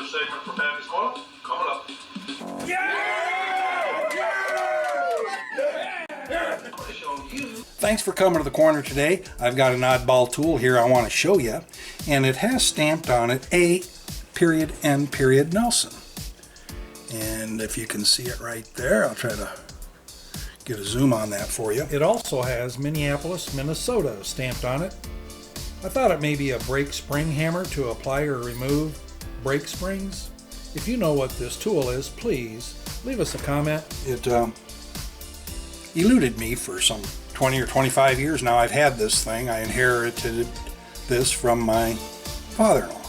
segment for Pappy's Corner coming up. Thanks for coming to the corner today. I've got an oddball tool here I want to show you, and it has stamped on it A.N. Nelson. And if you can see it right there, I'll try to get a zoom on that for you. It also has Minneapolis, Minnesota stamped on it. I thought it may be a brake spring hammer to apply or remove brake springs. If you know what this tool is, please leave us a comment. It eluded me for some 20 or 25 years now. I've had this thing. I inherited this from my father-in-law.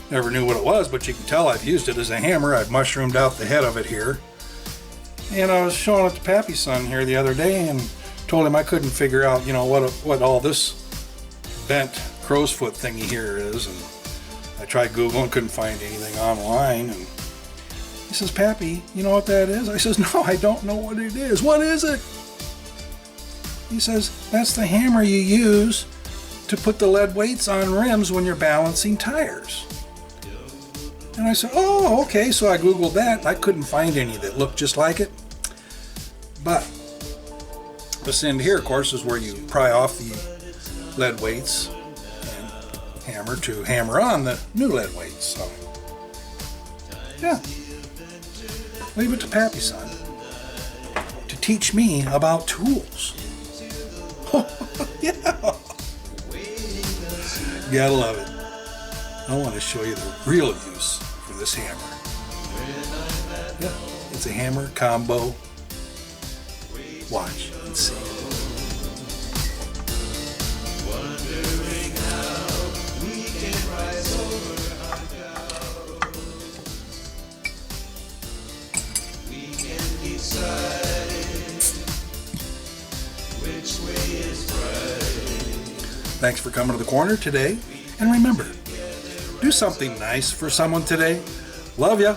Never knew what it was, but you can tell I've used it as a hammer. I've mushroomed out the head of it here. And I was showing it to Pappy's son here the other day and told him I couldn't figure out, you know, what all this bent crow's foot thingy here is. And I tried Googling, couldn't find anything online. And he says, "Pappy, you know what that is?" I says, "No, I don't know what it is." "What is it?" He says, "That's the hammer you use to put the lead weights on rims when you're balancing tires." And I said, "Oh, okay." So I Googled that. I couldn't find any that looked just like it. But this end here, of course, is where you pry off the lead weights and hammer to hammer on the new lead weights. So, yeah. Leave it to Pappy's son to teach me about tools. Yeah. Gotta love it. I want to show you the real use for this hammer. Yeah, it's a hammer combo. Watch and see. Thanks for coming to the corner today. And remember, do something nice for someone today. Love ya.